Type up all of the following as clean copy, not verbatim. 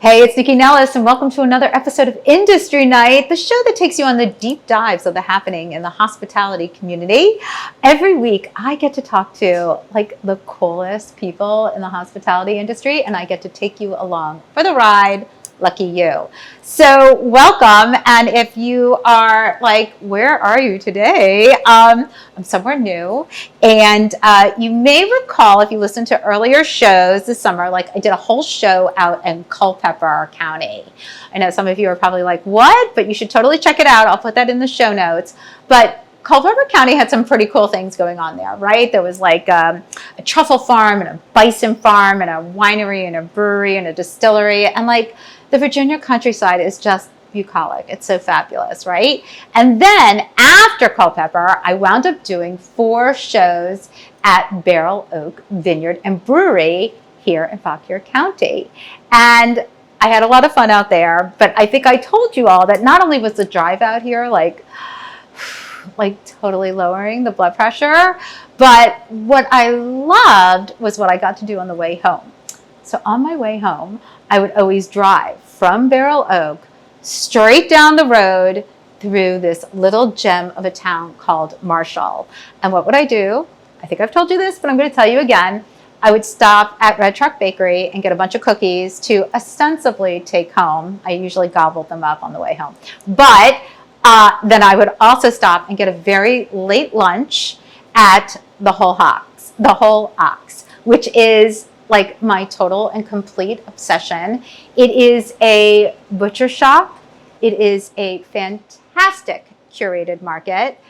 Hey, it's Nycci Nellis, and welcome to another episode of Industry Night, the show that takes you on the deep dives of the happening in the hospitality community. Every week, I get to talk to the coolest people in the hospitality industry, and I get to take you along for the ride. Lucky you. So welcome. And if you are like, where are you today? I'm somewhere new. And you may recall, if you listened to earlier shows this summer, I did a whole show out in Culpeper County. I know some of you are probably like, what? But you should totally check it out. I'll put that in the show notes. But Culpeper County had some pretty cool things going on there, right? There was a truffle farm and a bison farm and a winery and a brewery and a distillery. And the Virginia countryside is just bucolic. It's so fabulous, right? And then after Culpeper, I wound up doing 4 shows at Barrel Oak Vineyard and Brewery here in Fauquier County. And I had a lot of fun out there, but I think I told you all that not only was the drive out here totally lowering the blood pressure, but what I loved was what I got to do on the way home. So on my way home, I would always drive from Barrel Oak straight down the road through this little gem of a town called Marshall. And what would I do? I think I've told you this, but I'm going to tell you again. I would stop at Red Truck Bakery and get a bunch of cookies to ostensibly take home. I usually gobbled them up on the way home. But then I would also stop and get a very late lunch at the Whole Ox, which is my total and complete obsession. It is a butcher shop. It is a fantastic curated market.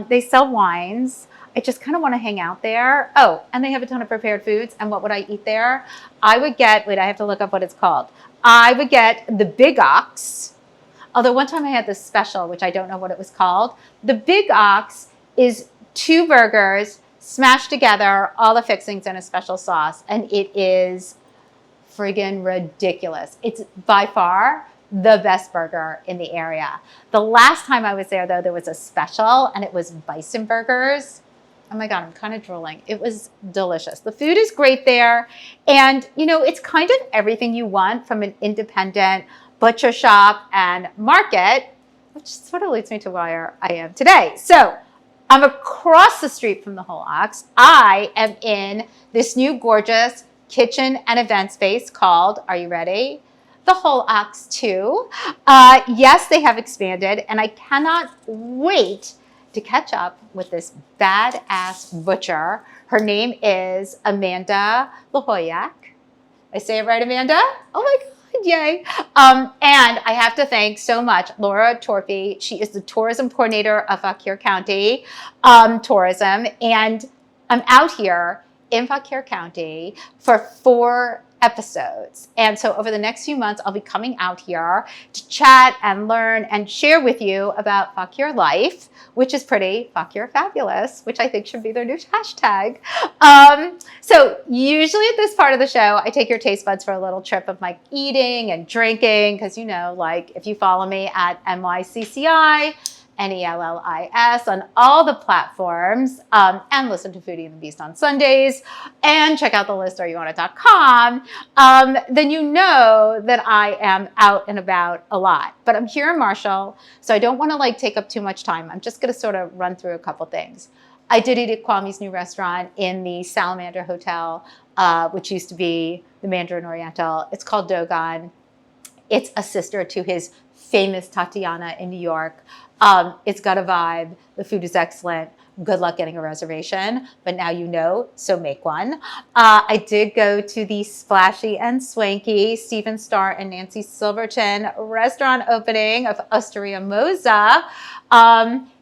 They sell wines. I just kind of want to hang out there. Oh, and they have a ton of prepared foods. And what would I eat there? I would get, I have to look up what it's called. I would get the Big Ox. Although one time I had this special, which I don't know what it was called. The Big Ox is 2 burgers smashed together, all the fixings in a special sauce, and it is friggin' ridiculous. It's by far the best burger in the area. The last time I was there, though, there was a special, and it was bison burgers. Oh my God, I'm kind of drooling. It was delicious. The food is great there, and it's kind of everything you want from an independent butcher shop and market, which sort of leads me to where I am today. So I'm across the street from the Whole Ox. I am in this new gorgeous kitchen and event space called, are you ready? The Whole Ox 2. Yes, they have expanded, and I cannot wait to catch up with this badass butcher. Her name is Amanda Lahoyak. I say it right, Amanda? Oh my God. Yay. And I have to thank so much Laura Torpy. She is the tourism coordinator of Fauquier County Tourism. And I'm out here in Fauquier County for 4 episodes. And so over the next few months, I'll be coming out here to chat and learn and share with you about Fauquier life, which is pretty Fauquier fabulous, which I think should be their new hashtag. So usually at this part of the show, I take your taste buds for a little trip of my eating and drinking, because if you follow me at NYCCI, NELLIS on all the platforms, and listen to Foodie and the Beast on Sundays, and check out the listareyouwantit.com, then you know that I am out and about a lot. But I'm here in Marshall, so I don't want to take up too much time. I'm just going to sort of run through a couple things. I did eat at Kwame's new restaurant in the Salamander Hotel, which used to be the Mandarin Oriental. It's called Dogon. It's a sister to his famous Tatiana in New York. It's got a vibe. The food is excellent. Good luck getting a reservation, but now you know, so make one. I did go to the splashy and swanky Stephen Starr and Nancy Silverton restaurant opening of Osteria Moza.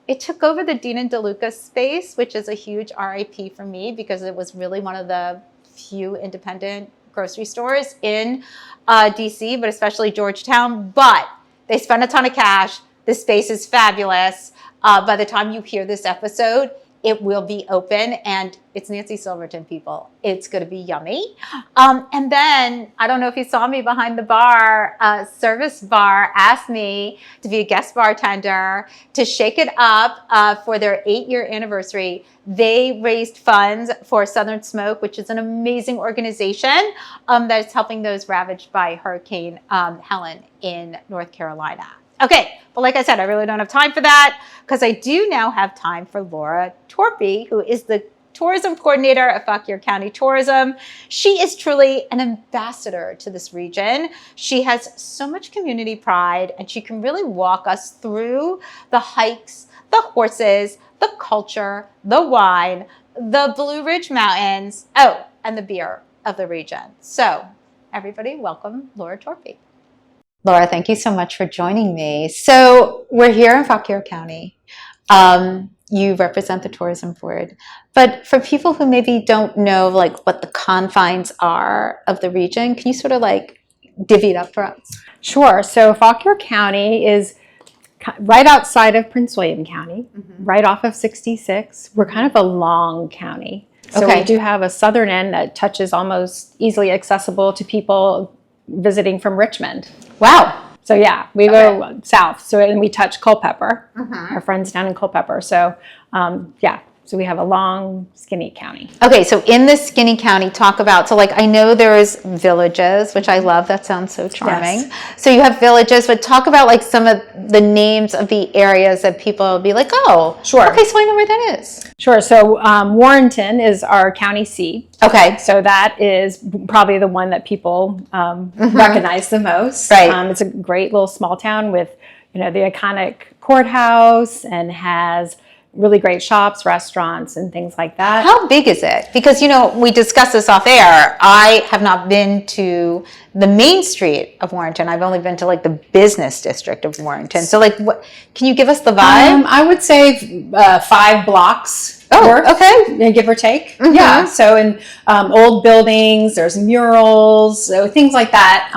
It took over the Dean and DeLuca space, which is a huge RIP for me because it was really one of the few independent grocery stores in DC, but especially Georgetown. But they spent a ton of cash. The space is fabulous. By the time you hear this episode, It will be open, and it's Nancy Silverton, people. It's going to be yummy. And then, I don't know if you saw me behind the bar, Service Bar asked me to be a guest bartender to shake it up for their 8-year anniversary. They raised funds for Southern Smoke, which is an amazing organization that is helping those ravaged by Hurricane Helen in North Carolina. Okay, but like I said, I really don't have time for that because I do now have time for Laura Torpy, who is the tourism coordinator of Fauquier County Tourism. She is truly an ambassador to this region. She has so much community pride, and she can really walk us through the hikes, the horses, the culture, the wine, the Blue Ridge Mountains, and the beer of the region. So everybody, welcome Laura Torpy. Laura, thank you so much for joining me. So we're here in Fauquier County. You represent the tourism board, but for people who maybe don't know like what the confines are of the region, can you sort of like divvy it up for us? Sure. So Fauquier County is right outside of Prince William County, right off of 66. We're kind of a long county. So we do have a southern end that touches almost easily accessible to people visiting from Richmond. Wow. So yeah, we go south. So and we touch Culpeper, our friends down in Culpeper. So yeah, so we have a long, skinny county. Okay, so in this skinny county, talk about, so like I know there's villages, which I love, that sounds so charming. Yes. So you have villages, but talk about like some of the names of the areas that people will be like, oh, sure. Okay, so I know where that is. Sure, so Warrenton is our county seat. Okay. So that is probably the one that people recognize the most. Right. It's a great little small town with, you know, the iconic courthouse and has really great shops, restaurants, and things like that. How big is it? Because, you know, we discussed this off air. I have not been to the main street of Warrenton. I've only been to like the business district of Warrenton. So like, what, can you give us the vibe? I would say 5 blocks. Oh, okay. Give or take. Yeah. So in old buildings, there's murals, so things like that.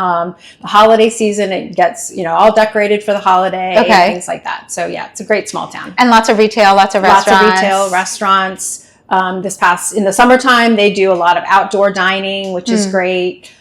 The holiday season, it gets, you know, all decorated for the holiday and things like that. So yeah, it's a great small town. And lots of retail, lots of restaurants. Lots of retail, restaurants. In the summertime, they do a lot of outdoor dining, which is great.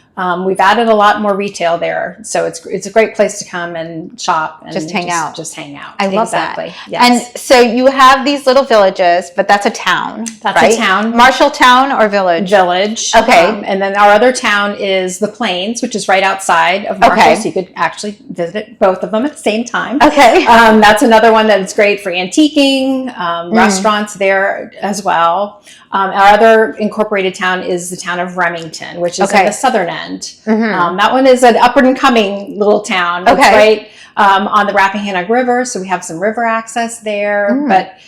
We've added a lot more retail there, so it's a great place to come and shop and just hang out. Just hang out. I love that. Yes. And so you have these little villages, but that's a town. That's right? a town. Marshalltown or village? Village. Okay. And then our other town is the Plains, which is right outside of Marshall, so you could actually visit both of them at the same time. Okay. That's another one that's great for antiquing. Restaurants there as well. Our other incorporated town is the town of Remington, which is at the southern end. That one is an up and coming little town. It's right on the Rappahannock River, so we have some river access there. But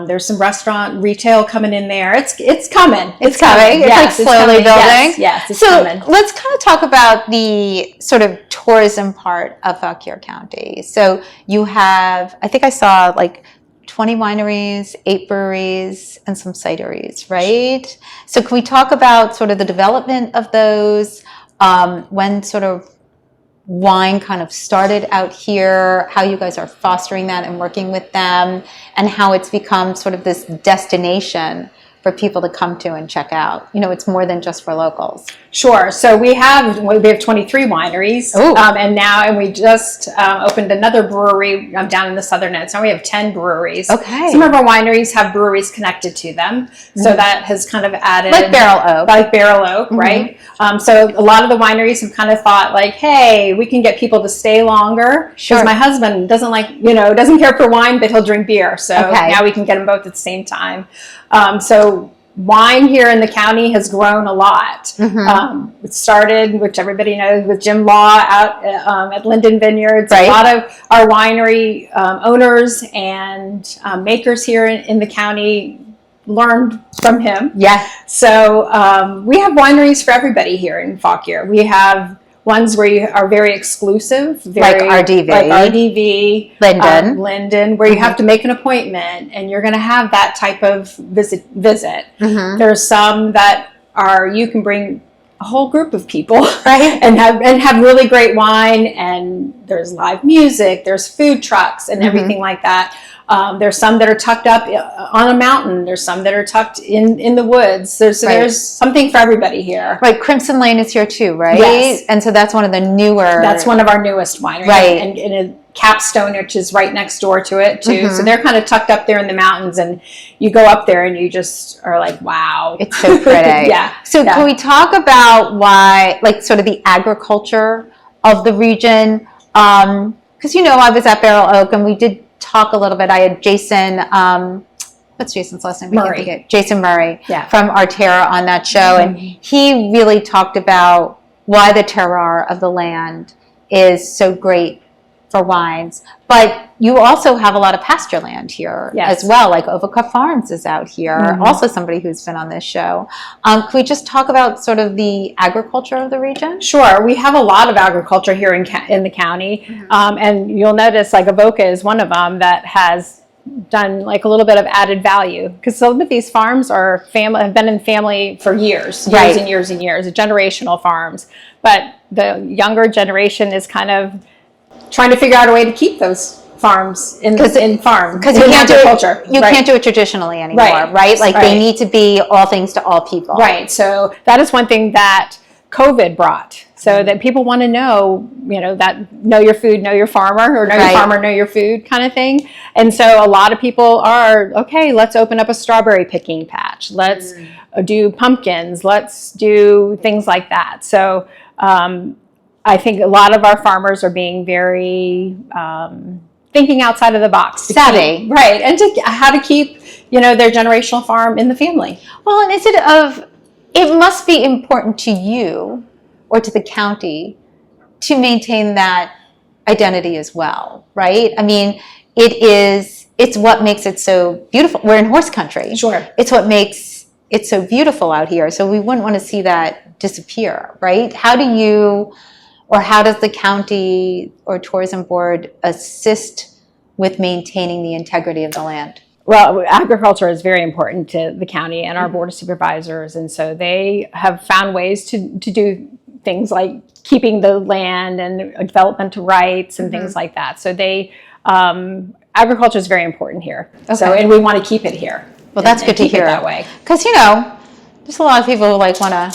there's some restaurant retail coming in there. It's coming. It's coming. It's like slowly building. Yes, it's coming. So let's kind of talk about the sort of tourism part of Fauquier County. So you have, I think I saw like 20 wineries, 8 breweries, and some cideries, right? So can we talk about sort of the development of those, when sort of wine kind of started out here, how you guys are fostering that and working with them, and how it's become sort of this destination for people to come to and check out. You know, it's more than just for locals. Sure. So we have 23 wineries, and we just opened another brewery down in the southern end. So we have 10 breweries. Okay. Some of our wineries have breweries connected to them, so that has kind of added like Barrel Oak, right? So a lot of the wineries have kind of thought like, hey, we can get people to stay longer. Because my husband doesn't care for wine, but he'll drink beer. So now we can get them both at the same time. So wine here in the county has grown a lot. It started, which everybody knows, with Jim Law out at Linden Vineyards. A lot of our winery owners and makers here in the county learned from him. Yeah. So we have wineries for everybody here in Fauquier. We have ones where you are very exclusive, like RDV, Linden, where you have to make an appointment, and you're going to have that type of visit. There's some that are you can bring a whole group of people, and have really great wine, and there's live music, there's food trucks, and everything like that. There's some that are tucked up on a mountain. There's some that are tucked in the woods. There's something for everybody here. Right. Crimson Lane is here too, right? Yes. And so that's one of the newer. That's one of our newest wineries. Right. And a Capstone, which is right next door to it too. Mm-hmm. So they're kind of tucked up there in the mountains, and you go up there and you just are like, wow. It's so pretty. Yeah. So can we talk about why, like, sort of the agriculture of the region? Because, you know, I was at Barrel Oak and we did talk a little bit. I had Jason, what's Jason's last name? Murray. Jason Murray from Arterra on that show. Mm-hmm. And he really talked about why the terroir of the land is so great for wines. But you also have a lot of pasture land here as well. Like Ovica Farms is out here. Also somebody who's been on this show. Can we just talk about sort of the agriculture of the region? Sure. We have a lot of agriculture here in the county. And you'll notice like Avoca is one of them that has done like a little bit of added value, because some of these farms are have been in family for years and years and years, generational farms. But the younger generation is kind of trying to figure out a way to keep those farms because you can't do it traditionally anymore, right? Like they need to be all things to all people. Right. So that is one thing that COVID brought. So that people want to know, you know, that know your food, know your farmer, or know your farmer, know your food kind of thing. And so a lot of people are, okay, let's open up a strawberry picking patch. Let's do pumpkins. Let's do things like that. So I think a lot of our farmers are being very thinking outside of the box. Savvy. And how to keep, you know, their generational farm in the family. Well, and it must be important to you or to the county to maintain that identity as well, right? I mean, it's what makes it so beautiful. We're in horse country. Sure. It's what makes it so beautiful out here. So we wouldn't want to see that disappear, right? How does the county or tourism board assist with maintaining the integrity of the land? Well, agriculture is very important to the county and our board of supervisors. And so they have found ways to do things like keeping the land and developmental rights and things like that. So agriculture is very important here. Okay. So, and we want to keep it here. Well, that's good to hear that way. Because, you know, there's a lot of people who like want to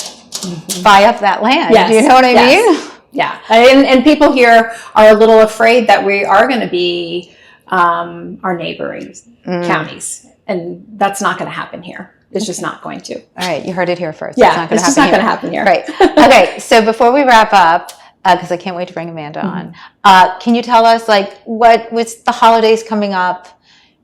buy up that land. Yes. Do you know what I mean? Yeah. And people here are a little afraid that we are going to be our neighboring counties. And that's not going to happen here. It's just not going to. All right. You heard it here first. Yeah. It's just not going to happen here. Right. Okay. So before we wrap up, because I can't wait to bring Amanda on, can you tell us, like, with the holidays coming up?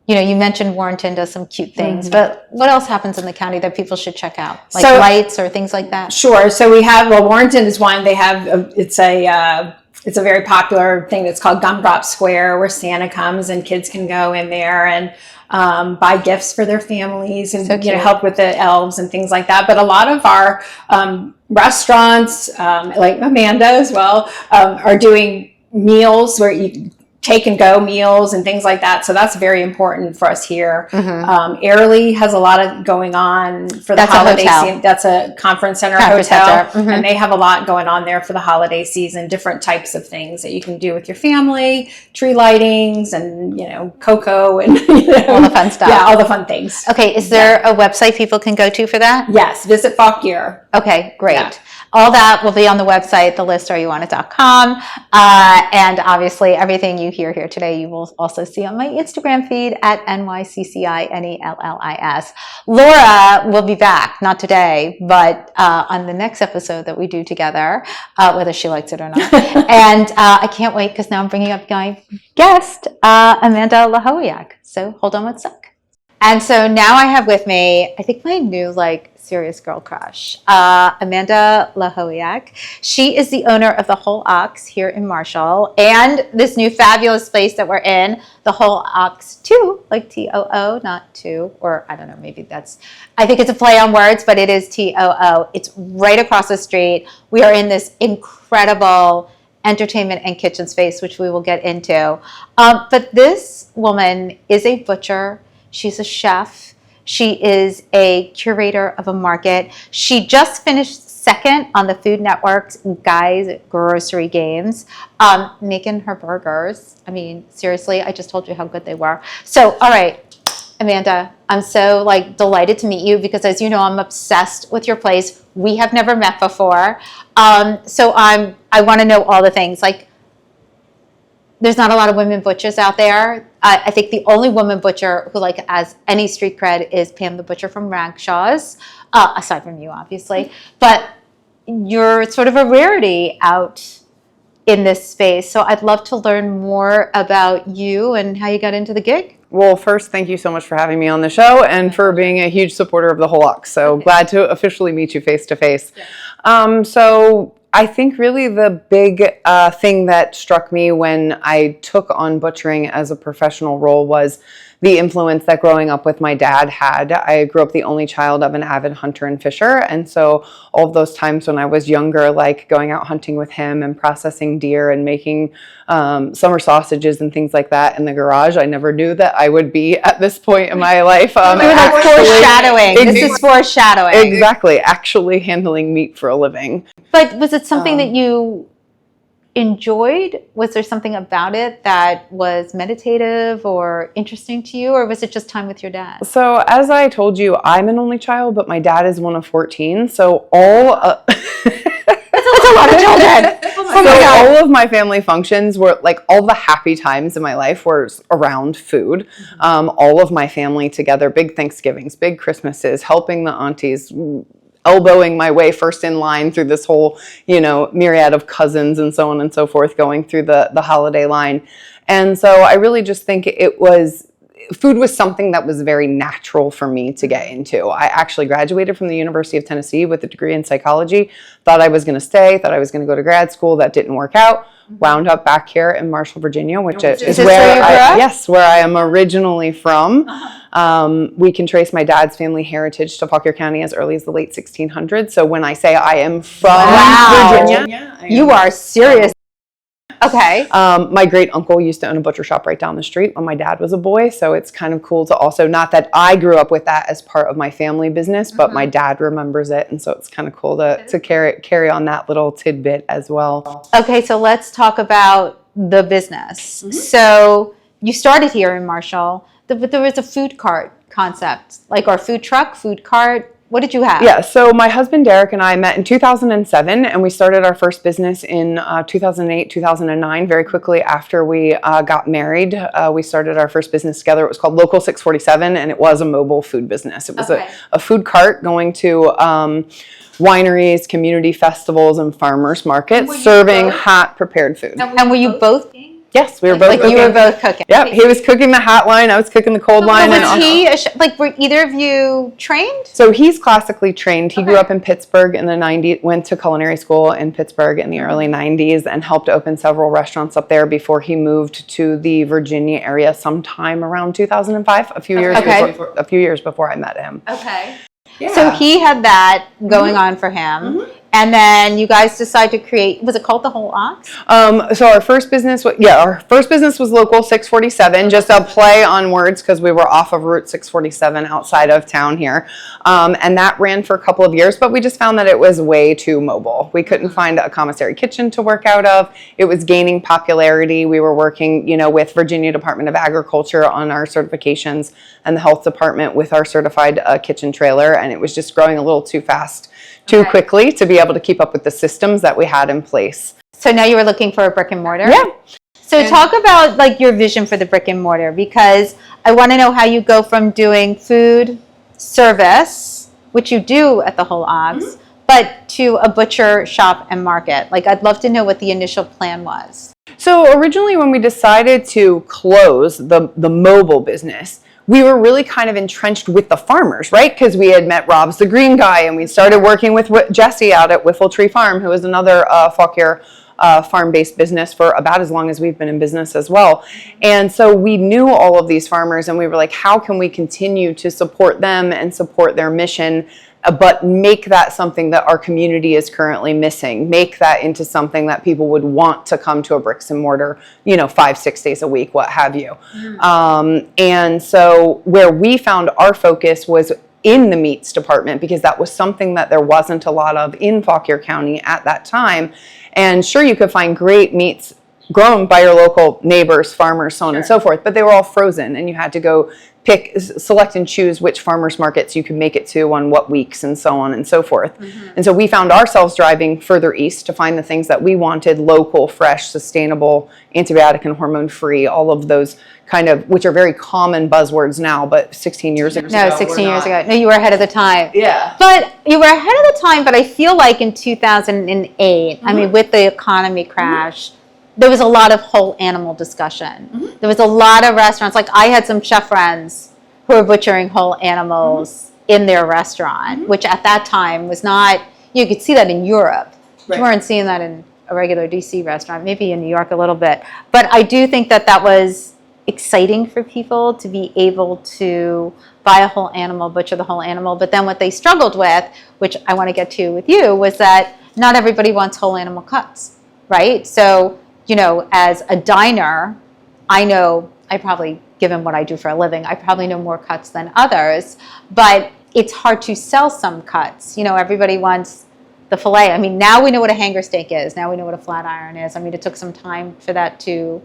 You know, you mentioned Warrenton does some cute things, but what else happens in the county that people should check out? Like lights or things like that? Sure. So we have, Warrenton is one. They have, it's a very popular thing that's called Gumdrop Square, where Santa comes and kids can go in there and buy gifts for their families and help with the elves and things like that. But a lot of our restaurants, like Amanda as well, are doing meals where you take and go meals and things like that. So that's very important for us here. Airlie has a lot of going on for the holiday season. That's a conference center hotel. And they have a lot going on there for the holiday season, different types of things that you can do with your family, tree lightings and, you know, cocoa and all the fun stuff. Yeah, all the fun things. Okay. Is there a website people can go to for that? Yes. Visit Fauquier. Okay, great. Yeah. All that will be on the website, thelistareyouwantit.com. And obviously everything you hear here today, you will also see on my Instagram feed at NYCCINELLIS. Laura will be back, not today, but on the next episode that we do together, whether she likes it or not. And I can't wait because now I'm bringing up my guest, Amanda Lahowiak. So hold on one sec. And so now I have with me, I think my new serious girl crush, Amanda Lahowiak. She is the owner of the Whole Ox here in Marshall and this new fabulous place that we're in, the Whole Ox 2, like T-O-O, not 2, or I don't know, maybe I think it's a play on words, but it is T-O-O. It's right across the street. We are in this incredible entertainment and kitchen space, which we will get into. But this woman is a butcher. She's a chef. She is a curator of a market. She just finished second on the Food Network's Guys Grocery Games, making her burgers. I mean, seriously, I just told you how good they were. So, all right, Amanda, I'm so delighted to meet you because, as you know, I'm obsessed with your place. We have never met before, so I want to know all the things. There's not a lot of women butchers out there. I think the only woman butcher who has any street cred is Pam the Butcher from Ragshaw's, aside from you, obviously. But you're sort of a rarity out in this space. So I'd love to learn more about you and how you got into the gig. Well, first, thank you so much for having me on the show and for being a huge supporter of the Whole Ox. So glad to officially meet you face to face. So I think really the big thing that struck me when I took on butchering as a professional role was the influence that growing up with my dad had. I grew up the only child of an avid hunter and fisher, and so all of those times when I was younger, going out hunting with him and processing deer and making summer sausages and things like that in the garage, I never knew that I would be at this point in my life. Foreshadowing. This is foreshadowing. Exactly, actually handling meat for a living. But was it something that you enjoyed? Was there something about it that was meditative or interesting to you, or was it just time with your dad? So as I told you, I'm an only child, but my dad is one of 14. So all that's a lot of children. All of my family functions were all the happy times in my life were around food. All of my family together, big Thanksgivings, big Christmases, helping the aunties, elbowing my way first in line through this whole, myriad of cousins and so on and so forth, going through the holiday line. And so I really just think food was something that was very natural for me to get into. I actually graduated from the University of Tennessee with a degree in psychology, thought I was going to stay, thought I was going to go to grad school. That didn't work out. Wound up back here in Marshall, Virginia, which is where I am originally from. We can trace my dad's family heritage to Fauquier County as early as the late 1600s. So when I say I am from Virginia, you are serious. Okay. My great uncle used to own a butcher shop right down the street when my dad was a boy. So it's kind of cool to also, not that I grew up with that as part of my family business, but my dad remembers it. And so it's kind of cool to carry on that little tidbit as well. Okay. So let's talk about the business. So you started here in Marshall, but there was a food cart concept, or food truck, food cart. What did you have? Yeah, so my husband Derek and I met in 2007, and we started our first business in 2008, 2009. Very quickly after we got married, we started our first business together. It was called Local 647, and it was a mobile food business. It was a food cart going to wineries, community festivals, and farmers markets, serving hot prepared food. And were you both? Yes, we were both cooking. You were both cooking. Yep, he was cooking the hot line, I was cooking the cold line. Was he, were either of you trained? So he's classically trained. He grew up in Pittsburgh in the 90s, went to culinary school in Pittsburgh in the early 90s and helped open several restaurants up there before he moved to the Virginia area sometime around 2005, a few years before I met him. Okay. Yeah. So he had that going on for him. And then you guys decide to create, was it called the Whole Ox? So our first business was Local 647, just a play on words because we were off of Route 647 outside of town here. And that ran for a couple of years, but we just found that it was way too mobile. We couldn't find a commissary kitchen to work out of. It was gaining popularity. We were working, with Virginia Department of Agriculture on our certifications and the health department with our certified kitchen trailer. And it was just growing a little too fast, too quickly to be able to keep up with the systems that we had in place. So now you were looking for a brick and mortar? Yeah. So talk about your vision for the brick and mortar, because I want to know how you go from doing food service, which you do at the Whole Ox, but to a butcher shop and market. I'd love to know what the initial plan was. So originally when we decided to close the mobile business, we were really kind of entrenched with the farmers, right? Because we had met Rob's the green guy, and we started working with Jesse out at Whiffle Tree Farm, who is another Fauquier farm-based business for about as long as we've been in business as well. And so we knew all of these farmers, and we were like, how can we continue to support them and support their mission, but make that something that our community is currently missing, make that into something that people would want to come to a bricks and mortar, 5-6 days a week, what have you. And so where we found our focus was in the meats department, because that was something that there wasn't a lot of in Fauquier County at that time. And sure, you could find great meats grown by your local neighbors, farmers, so on and so forth, but they were all frozen, and you had to go select and choose which farmers markets you could make it to on what weeks, and so on and so forth. And so we found ourselves driving further east to find the things that we wanted: local, fresh, sustainable, antibiotic and hormone free, all of those kind of, which are very common buzzwords now, but 16 years ago. No, 16 years ago. No, you were ahead of the time. Yeah. But you were ahead of the time, but I feel like in 2008, I mean, with the economy crash, there was a lot of whole animal discussion. There was a lot of restaurants. Like, I had some chef friends who were butchering whole animals in their restaurant, which at that time was not, you could see that in Europe. You weren't seeing that in a regular DC restaurant, maybe in New York a little bit. But I do think that that was exciting for people to be able to buy a whole animal, butcher the whole animal. But then what they struggled with, which I want to get to with you, was that not everybody wants whole animal cuts, right? So, you know, as a diner, I know, I probably, given what I do for a living, I probably know more cuts than others, but it's hard to sell some cuts. You know, everybody wants the filet. I mean, now we know what a hanger steak is. Now we know what a flat iron is. I mean, it took some time for that to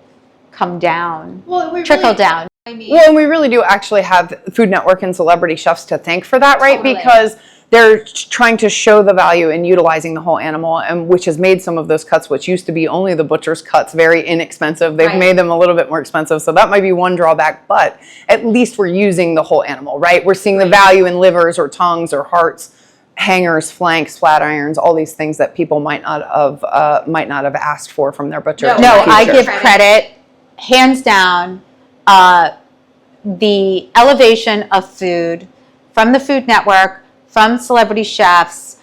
come down, trickle down. Well, and we really do actually have Food Network and celebrity chefs to thank for that, right? Totally. Because they're trying to show the value in utilizing the whole animal, and which has made some of those cuts, which used to be only the butcher's cuts, very inexpensive. They've made them a little bit more expensive, so that might be one drawback, but at least we're using the whole animal, right? We're seeing the value in livers or tongues or hearts, hangers, flanks, flat irons, all these things that people might not have asked for from their butcher. No, I give credit, hands down, the elevation of food from the Food Network, from celebrity chefs,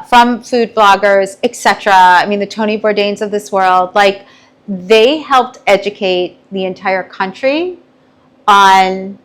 from food bloggers, etc. I mean, the Tony Bourdains of this world, like, they helped educate the entire country on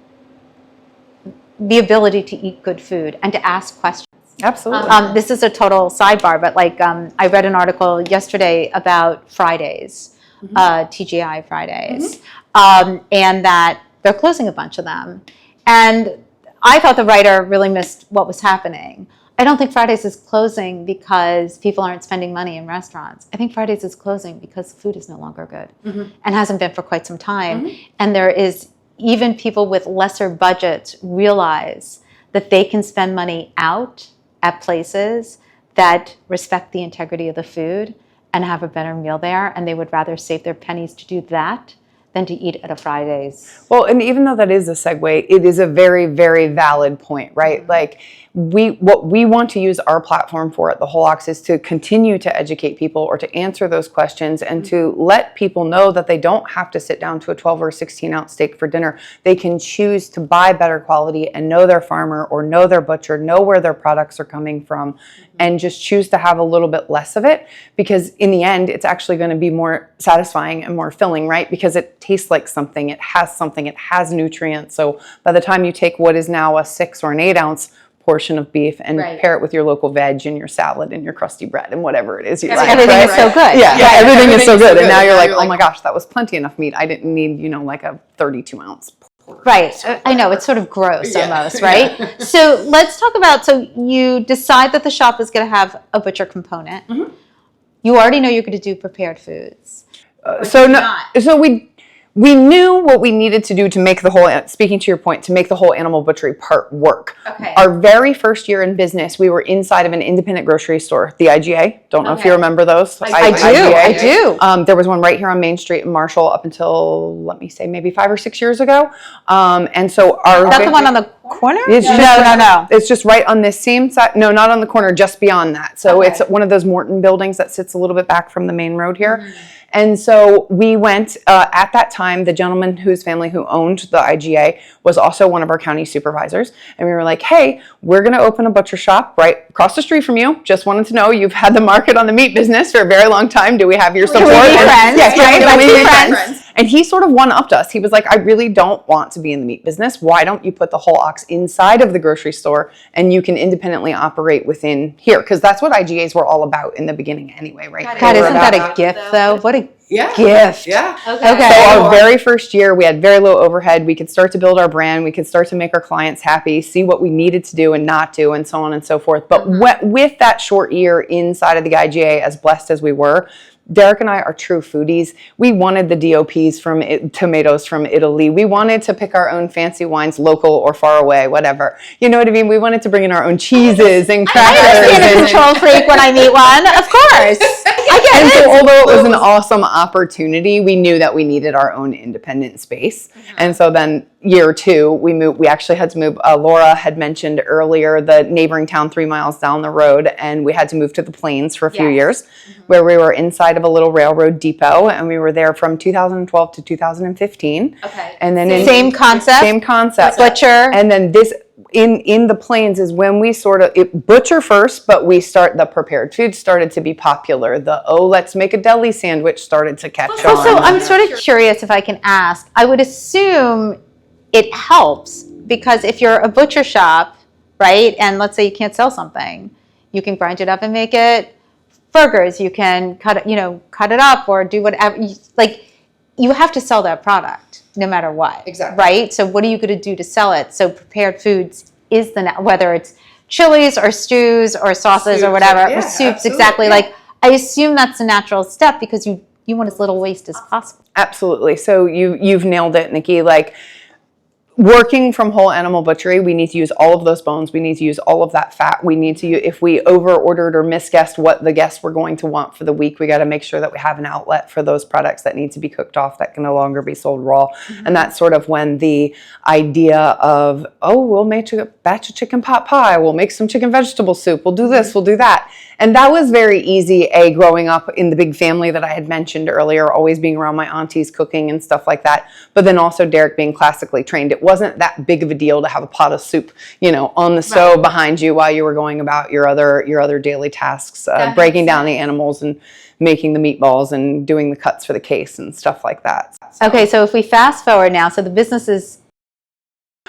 the ability to eat good food and to ask questions. Absolutely. This is a total sidebar, but like, I read an article yesterday about Fridays, TGI Fridays, and that they're closing a bunch of them. And I thought the writer really missed what was happening. I don't think Fridays is closing because people aren't spending money in restaurants. I think Fridays is closing because food is no longer good and hasn't been for quite some time. And there is, even people with lesser budgets realize that they can spend money out at places that respect the integrity of the food and have a better meal there, and they would rather save their pennies to do that than to eat at a Fridays. Well, and even though that is a segue, it is a very, very valid point, right? Like, what we want to use our platform for at the Whole Ox is to continue to educate people, or to answer those questions, and to let people know that they don't have to sit down to a 12 or 16 ounce steak for dinner. They can choose to buy better quality and know their farmer or know their butcher, know where their products are coming from, and just choose to have a little bit less of it, because in the end, it's actually going to be more satisfying and more filling, right? Because it tastes like something, it has nutrients. So by the time you take what is now a 6 or an 8 ounce portion of beef and pair it with your local veg and your salad and your crusty bread and whatever it is you like. Everything is so good. Yeah, everything is so good. And now you're like, oh my gosh, that was plenty enough meat. I didn't need, like a 32 ounce. Right. I know, it's sort of gross almost, right? So let's talk about, so you decide that the shop is going to have a butcher component. You already know you're going to do prepared foods. So we knew what we needed to do to make the whole, speaking to your point, to make the whole animal butchery part work. Our very first year in business, we were inside of an independent grocery store, the IGA. Don't know if you remember those. I do. There was one right here on Main Street in Marshall up until, let me say, maybe 5 or 6 years ago. And so our... Is that the one on the corner? No. It's just right on this same side. No, not on the corner, just beyond that. So it's one of those Morton buildings that sits a little bit back from the main road here. And so we went, at that time, the gentleman whose family who owned the IGA was also one of our county supervisors. And we were like, hey, we're going to open a butcher shop right across the street from you. Just wanted to know, you've had the market on the meat business for a very long time. Do we have your support? Can we be friends? Yes, right? can we be friends? friends? And he sort of one-upped us. He was like, I really don't want to be in the meat business. Why don't you put the Whole Ox inside of the grocery store and you can independently operate within here? Because that's what IGAs were all about in the beginning anyway, right? God, isn't that a gift, though? What a gift. Yeah. Okay. So our very first year, we had very low overhead. We could start to build our brand. We could start to make our clients happy, see what we needed to do and not do, and so on and so forth. But with that short year inside of the IGA, as blessed as we were, Derek and I are true foodies. We wanted the DOPs from tomatoes from Italy. We wanted to pick our own fancy wines, local or far away, whatever. You know what I mean? We wanted to bring in our own cheeses and crackers. I understand a control freak when I meet one, of course. I get And it. so although it was an awesome opportunity, we knew that we needed our own independent space. And so then year two, we actually had to move. Laura had mentioned earlier the neighboring town 3 miles down the road, and we had to move to the Plains for a few years, where we were inside of a little railroad depot, and we were there from 2012 to 2015. Okay. And then Same concept. Same concept. Butcher. And then this in the Plains is when we sort of butcher first, but the prepared food started to be popular. Let's make a deli sandwich started to catch on. So I'm sort of curious if I can ask. I would assume it helps because if you're a butcher shop, right, and let's say you can't sell something, you can grind it up and make it burgers. You can cut it up or do whatever. You have to sell that product no matter what. Exactly. Right? So what are you going to do to sell it? So prepared foods is whether it's chilies or stews or sauces or whatever, or soups, exactly. Yeah. I assume that's a natural step because you want as little waste as possible. Absolutely. So you've nailed it, Nycci. Working from whole animal butchery, we need to use all of those bones. We need to use all of that fat. We need to, if we over-ordered or misguessed what the guests were going to want for the week, we got to make sure that we have an outlet for those products that need to be cooked off that can no longer be sold raw. And that's sort of when the idea of, we'll make a batch of chicken pot pie, we'll make some chicken vegetable soup, we'll do this, we'll do that. And that was very easy, growing up in the big family that I had mentioned earlier, always being around my aunties cooking and stuff like that. But then also Derek being classically trained. It wasn't that big of a deal to have a pot of soup, on the stove behind you while you were going about your other daily tasks, breaking down the animals and making the meatballs and doing the cuts for the case and stuff like that. Okay, so if we fast forward now, so the business is...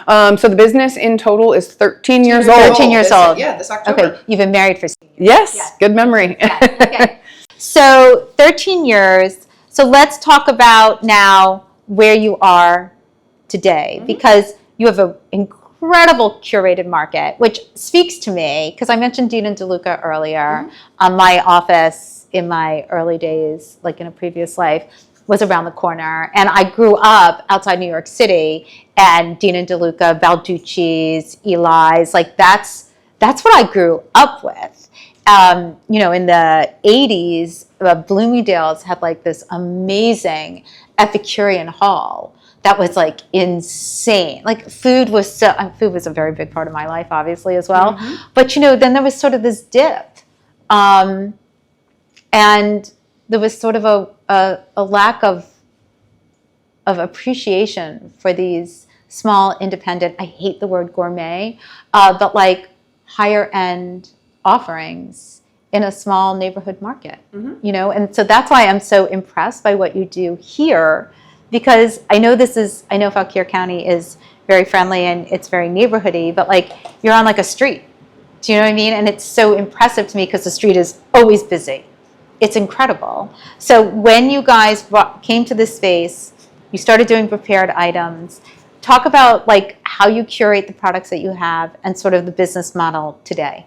So the business in total is 13 years old. 13 years old. Yeah, this October. Okay, you've been married for... Yes, good memory. Okay. So 13 years. So let's talk about now where you are today, because you have an incredible curated market, which speaks to me, because I mentioned Dean and DeLuca earlier. My office in my early days, like in a previous life, was around the corner. And I grew up outside New York City, and Dean and DeLuca, Balducci's, Eli's, that's what I grew up with. In the 80s, Bloomingdale's had this amazing Epicurean hall that was insane. Food was a very big part of my life, obviously, as well. But then there was sort of this dip, and there was sort of a lack of appreciation for these small, independent, I hate the word gourmet, but higher end offerings in a small neighborhood market, and so that's why I'm so impressed by what you do here, because I know Fauquier County is very friendly and it's very neighborhoody, but you're on a street. Do you know what I mean? And it's so impressive to me because the street is always busy. It's incredible. So when you guys came to this space, you started doing prepared items. Talk about how you curate the products that you have and sort of the business model today.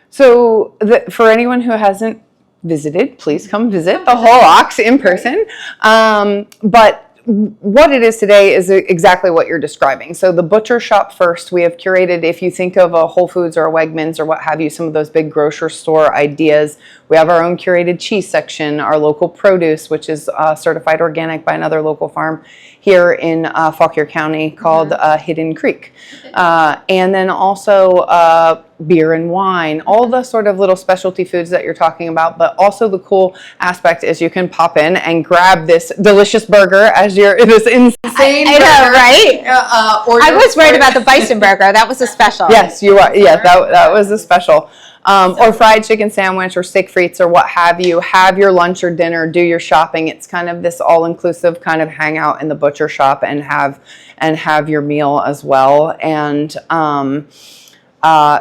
So for anyone who hasn't visited, please come visit the Whole Ox in person. But what it is today is exactly what you're describing. So the butcher shop first, we have curated, if you think of a Whole Foods or a Wegmans or what have you, some of those big grocery store ideas. We have our own curated cheese section, our local produce, which is certified organic by another local farm here in Fauquier County called Hidden Creek. And then also beer and wine, all the sort of little specialty foods that you're talking about, but also the cool aspect is you can pop in and grab this delicious burger as this insane I know, right? I was worried about the bison burger. That was a special. Yes, you are. Yeah, that was a special. Or fried chicken sandwich or steak frites or what have you. Have your lunch or dinner, do your shopping. It's kind of this all-inclusive kind of hangout in the butcher shop and have your meal as well. And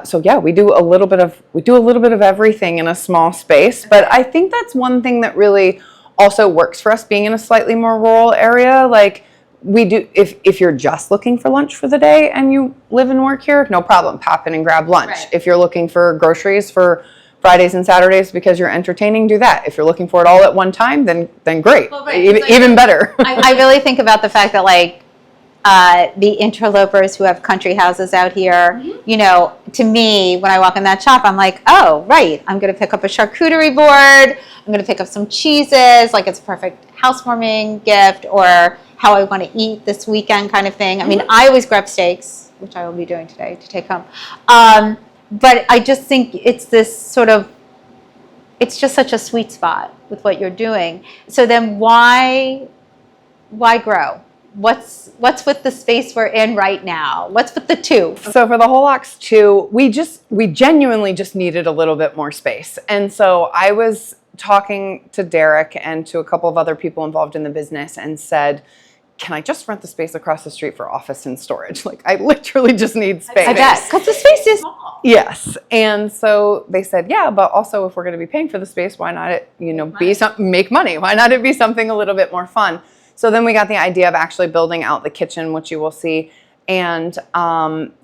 so yeah, we do a little bit of everything in a small space. But I think that's one thing that really also works for us being in a slightly more rural area. Like we do, if you're just looking for lunch for the day and you live and work here, no problem, pop in and grab lunch. Right. If you're looking for groceries for Fridays and Saturdays because you're entertaining, do that. If you're looking for it all at one time, then great, Well, right, even better. I really think about the fact that like the interlopers who have country houses out here, you know, to me, when I walk in that shop, I'm like, oh, right, I'm going to pick up a charcuterie board. I'm going to pick up some cheeses. Like it's a perfect housewarming gift or how I want to eat this weekend kind of thing. I mean, I always grab steaks, which I will be doing today to take home. But I just think it's this sort of, it's just such a sweet spot with what you're doing. So then why grow? What's with the space we're in right now? What's with the 2? So for the Whole Ox 2, we genuinely just needed a little bit more space. And so I was talking to Derek and to a couple of other people involved in the business and said, can I just rent the space across the street for office and storage? Like I literally just need space. I bet, because the space is small. Yes. And so they said, yeah, but also if we're going to be paying for the space, why not it, make money? Why not it be something a little bit more fun? So then we got the idea of actually building out the kitchen, which you will see. And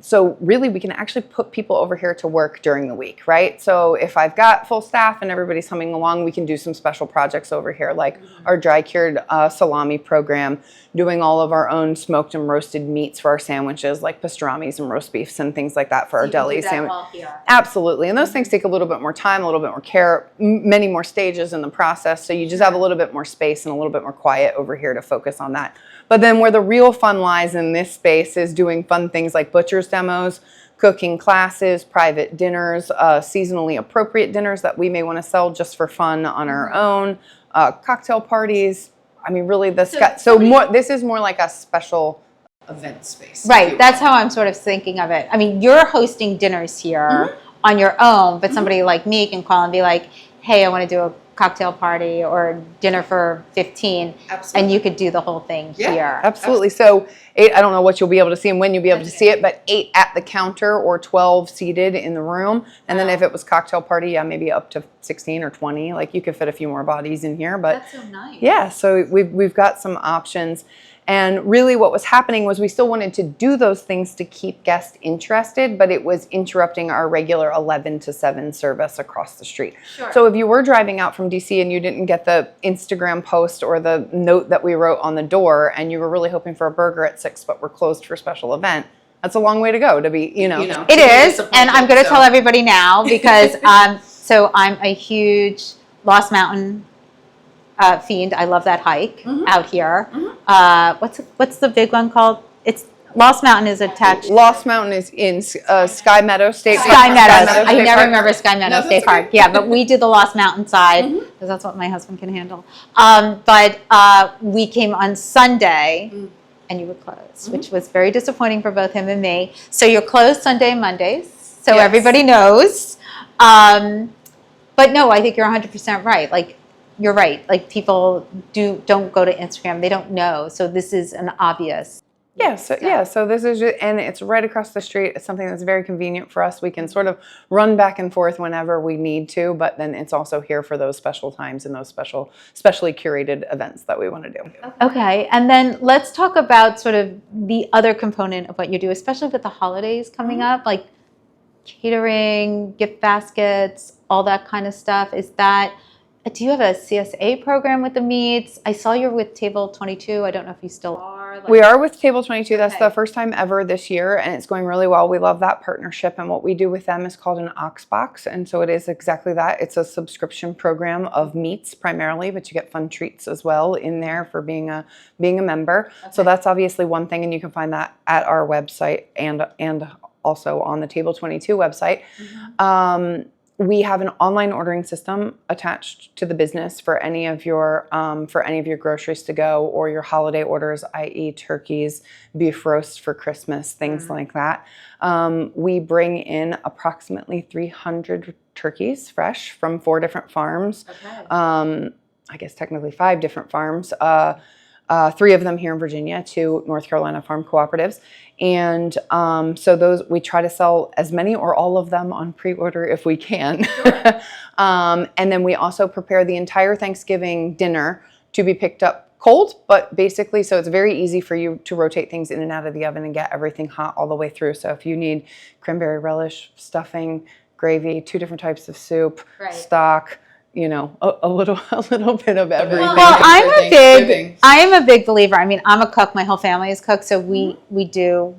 so really we can actually put people over here to work during the week, right? So if I've got full staff and everybody's humming along, we can do some special projects over here, like our dry cured salami program, doing all of our own smoked and roasted meats for our sandwiches, like pastramis and roast beefs and things like that for our deli sandwich. Absolutely. And those things take a little bit more time, a little bit more care, many more stages in the process. So you just have a little bit more space and a little bit more quiet over here to focus on that. But then where the real fun lies in this space is doing fun things like butcher's demos, cooking classes, private dinners, seasonally appropriate dinners that we may want to sell just for fun on our own, cocktail parties. I mean, really, this is more like a special event space. Right. That's how I'm sort of thinking of it. I mean, you're hosting dinners here on your own, but somebody like me can call and be like, hey, I want to do a cocktail party or dinner for 15. Absolutely. And you could do the whole thing here. Absolutely. So 8, I don't know what you'll be able to see and when you'll be able to see it, but 8 at the counter or 12 seated in the room. And then if it was cocktail party, maybe up to 16 or 20. Like you could fit a few more bodies in here. But that's so nice. Yeah, so we've got some options. And really what was happening was we still wanted to do those things to keep guests interested, but it was interrupting our regular 11 to 7 service across the street. Sure. So if you were driving out from DC and you didn't get the Instagram post or the note that we wrote on the door and you were really hoping for a burger at 6 but we're closed for a special event, that's a long way to go to be, It is, and I'm going to tell everybody now because so I'm a huge Lost Mountain fiend. I love that hike out here. What's the big one called? It's Lost Mountain is attached. Lost Mountain is in Sky Meadow State Park. Sky Meadows. I never remember Sky Meadow State Park. Yeah, but we did the Lost Mountain side because that's what my husband can handle. But we came on Sunday. And you were closed, which was very disappointing for both him and me. So you're closed Sunday and Mondays, so everybody knows. But no, I think you're 100% right. Like, you're right. Like, people don't go to Instagram. They don't know. So this is an obvious. So this is just, and it's right across the street. It's something that's very convenient for us. We can sort of run back and forth whenever we need to, but then it's also here for those special times and those specially curated events that we want to do. Okay, and then let's talk about sort of the other component of what you do, especially with the holidays coming up, like catering, gift baskets, all that kind of stuff. Do you have a CSA program with the meats? I saw you're with Table 22. I don't know if you still are. We are with Table 22. That's the first time ever this year, and it's going really well. We love that partnership, and what we do with them is called an Ox Box, and so it is exactly that. It's a subscription program of meats primarily, but you get fun treats as well in there for being a member. Okay. So that's obviously one thing, and you can find that at our website and also on the Table 22 website. We have an online ordering system attached to the business for any of your groceries to go or your holiday orders, i.e. turkeys, beef roast for Christmas, things like that. We bring in approximately 300 turkeys fresh from 4 different farms. Okay. I guess technically 5 different farms. 3 of them here in Virginia, 2 North Carolina farm cooperatives. And so those, we try to sell as many or all of them on pre-order if we can. Sure. And then we also prepare the entire Thanksgiving dinner to be picked up cold, but basically, so it's very easy for you to rotate things in and out of the oven and get everything hot all the way through. So if you need cranberry relish, stuffing, gravy, 2 different types of soup, stock, you know, a little bit of everything. Well, I am a big believer. I mean, I'm a cook. My whole family is cooks, so we do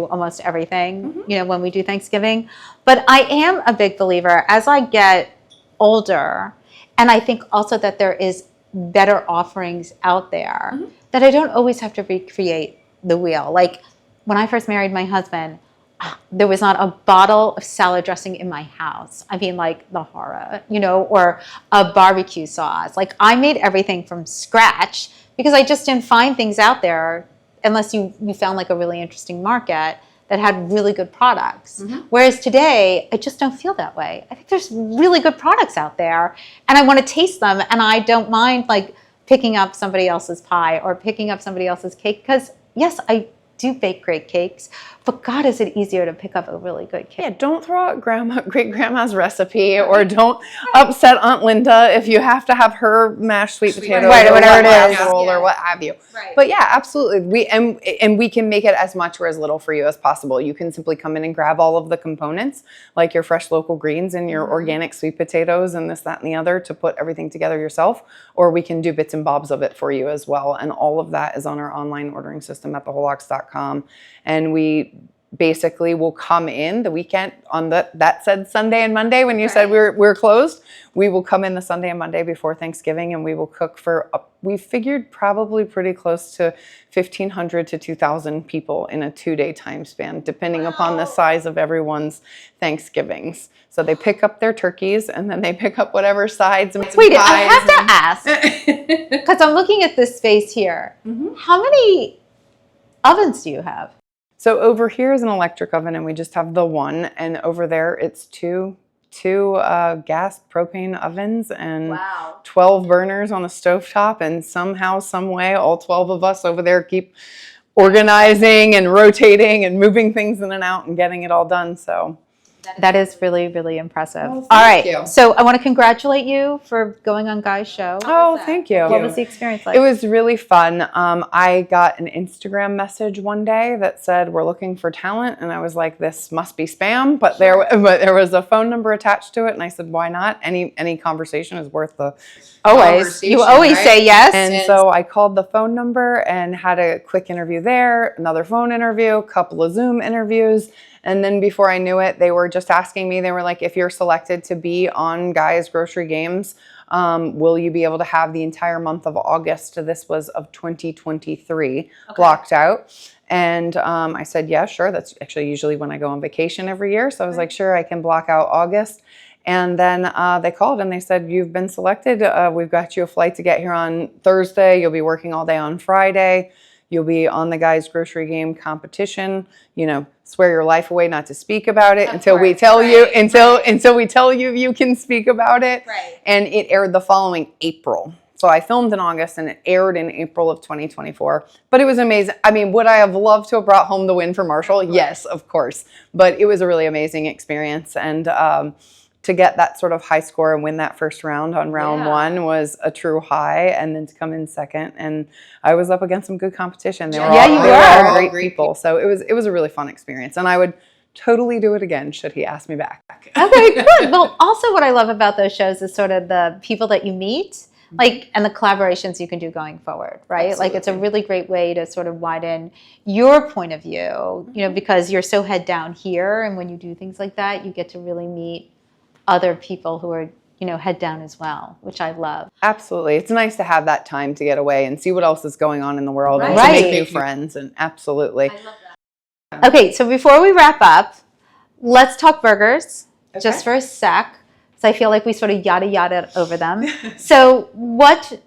almost everything, you know, when we do Thanksgiving. But I am a big believer as I get older, and I think also that there is better offerings out there that I don't always have to recreate the wheel. Like when I first married my husband, there was not a bottle of salad dressing in my house. I mean, like the horror, you know, or a barbecue sauce. Like I made everything from scratch because I just didn't find things out there unless you found like a really interesting market that had really good products. Whereas today, I just don't feel that way. I think there's really good products out there and I want to taste them, and I don't mind like picking up somebody else's pie or picking up somebody else's cake, because yes, I do bake great cakes, but God, is it easier to pick up a really good cake. Yeah, don't throw out great grandma's recipe, or don't upset Aunt Linda if you have to have her mashed sweet potatoes or whatever it is, or what have you. But yeah, absolutely. We can make it as much or as little for you as possible. You can simply come in and grab all of the components, like your fresh local greens and your organic sweet potatoes and this, that, and the other, to put everything together yourself, or we can do bits and bobs of it for you as well. And all of that is on our online ordering system at thewholeox.com. And we basically will come in the weekend on that said Sunday and Monday when you said we're closed. We will come in the Sunday and Monday before Thanksgiving, and we will cook for we figured probably pretty close to 1,500 to 2,000 people in a 2-day time span, depending upon the size of everyone's Thanksgivings. So they pick up their turkeys and then they pick up whatever sides. And wait, I have to ask, because I'm looking at this space here. How many ovens do you have? So over here is an electric oven, and we just have the one. And over there, it's two gas propane ovens and 12 burners on the stovetop. And somehow, some way, all 12 of us over there keep organizing and rotating and moving things in and out and getting it all done. So that is really, really impressive. Well, all right. you. So I want to congratulate you for going on Guy's show. Oh, thank you. What was the experience like? It was really fun. I got an Instagram message one day that said, "We're looking for talent." And I was like, this must be spam, but there was a phone number attached to it. And I said, why not? Any conversation is worth the conversation. You always say yes. And so I called the phone number and had a quick interview there, another phone interview, a couple of Zoom interviews. And then before I knew it, they were just asking me, they were like, if you're selected to be on Guy's Grocery Games, will you be able to have the entire month of August? This was of 2023 blocked out. And I said, yeah, sure. That's actually usually when I go on vacation every year. So I was like, sure, I can block out August. And then they called and they said, you've been selected. We've got you a flight to get here on Thursday. You'll be working all day on Friday. You'll be on the Guy's Grocery Game competition. You know, swear your life away not to speak about it until we tell you until we tell you you can speak about it. And it aired the following April. So I filmed in August and it aired in April of 2024. But it was amazing. I mean, would I have loved to have brought home the win for Marshall? Yes, of course. But it was a really amazing experience. And to get that sort of high score and win that first round on round one was a true high. And then to come in second, and I was up against some good competition. They were all great people. So it was a really fun experience, and I would totally do it again should he ask me back. Okay, good. Well, also what I love about those shows is sort of the people that you meet, like, and the collaborations you can do going forward, right? Absolutely. Like, it's a really great way to sort of widen your point of view, you know, because you're so head down here, and when you do things like that, you get to really meet other people who are, you know, head down as well, which I love. Absolutely. It's nice to have that time to get away and see what else is going on in the world and to make new friends. And absolutely. I love that. Okay, so before we wrap up, let's talk burgers just for a sec. So I feel like we sort of yada over them. So what,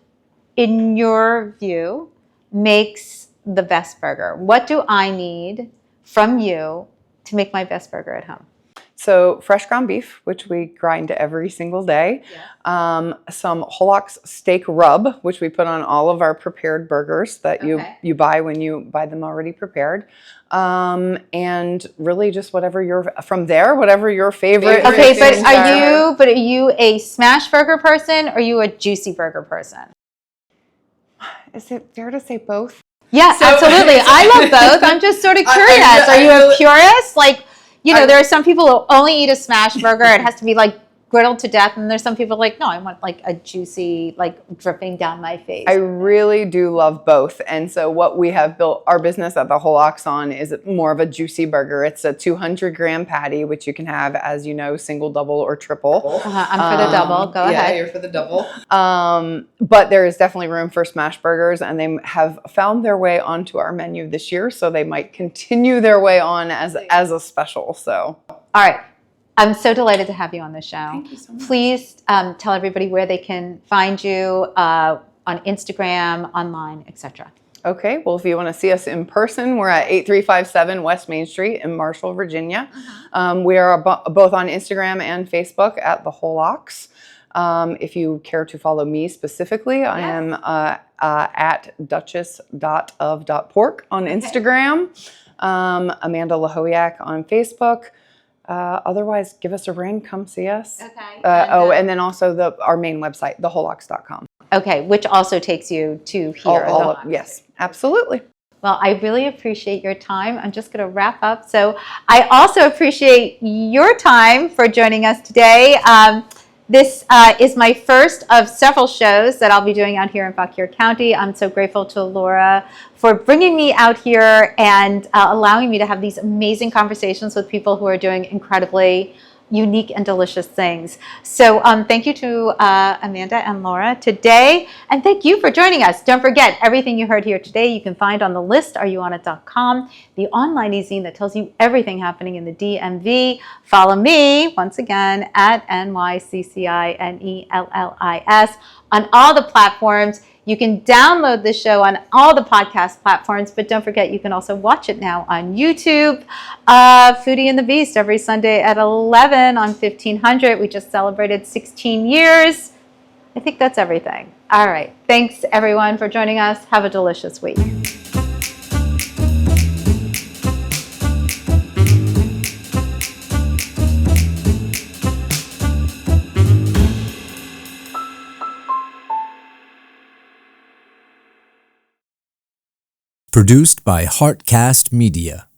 in your view, makes the best burger? What do I need from you to make my best burger at home? So fresh ground beef, which we grind every single day. Yeah. Some whole ox steak rub, which we put on all of our prepared burgers that you buy when you buy them already prepared. And really just whatever your favorite. Okay, but are you a smash burger person or are you a juicy burger person? Is it fair to say both? Yeah, absolutely. I love both. I'm just sort of curious. Are you a purist? Like, there are some people who only eat a smash burger. It has to be like griddled to death. And there's some people like, no, I want like a juicy, like dripping down my face. I really do love both. And so what we have built our business at the Whole Ox on is more of a juicy burger. It's a 200-gram patty, which you can have, as you know, single, double, or triple. I'm for the double. Go ahead. Yeah, you're for the double. But there is definitely room for smash burgers, and they have found their way onto our menu this year. So they might continue their way on as a special. So, all right. I'm so delighted to have you on the show. Thank you so much. Please tell everybody where they can find you on Instagram, online, etc. Okay, well, if you want to see us in person, we're at 8357 West Main Street in Marshall, Virginia. We are both on Instagram and Facebook at The Whole Ox. If you care to follow me specifically, I am at duchess.of.pork on Instagram, Amanda Lahoyak on Facebook. Otherwise, give us a ring. Come see us. Okay. And then also our main website, thewholeox.com. Okay, which also takes you to here. Yes, absolutely. Well, I really appreciate your time. I'm just going to wrap up. So I also appreciate your time for joining us today. This is my first of several shows that I'll be doing out here in Fauquier County. I'm so grateful to Laura for bringing me out here and allowing me to have these amazing conversations with people who are doing incredibly unique and delicious things. So thank you to Amanda and Laura today, and thank you for joining us. Don't forget, everything you heard here today you can find on the list, areyouonit.com, the online e-zine that tells you everything happening in the DMV. Follow me, once again, at NYCCINELLIS on all the platforms. You can download the show on all the podcast platforms, but don't forget you can also watch it now on YouTube. Foodie and the Beast every Sunday at 11 on 1500. We just celebrated 16 years. I think that's everything. All right. Thanks, everyone, for joining us. Have a delicious week. Produced by Heartcast Media.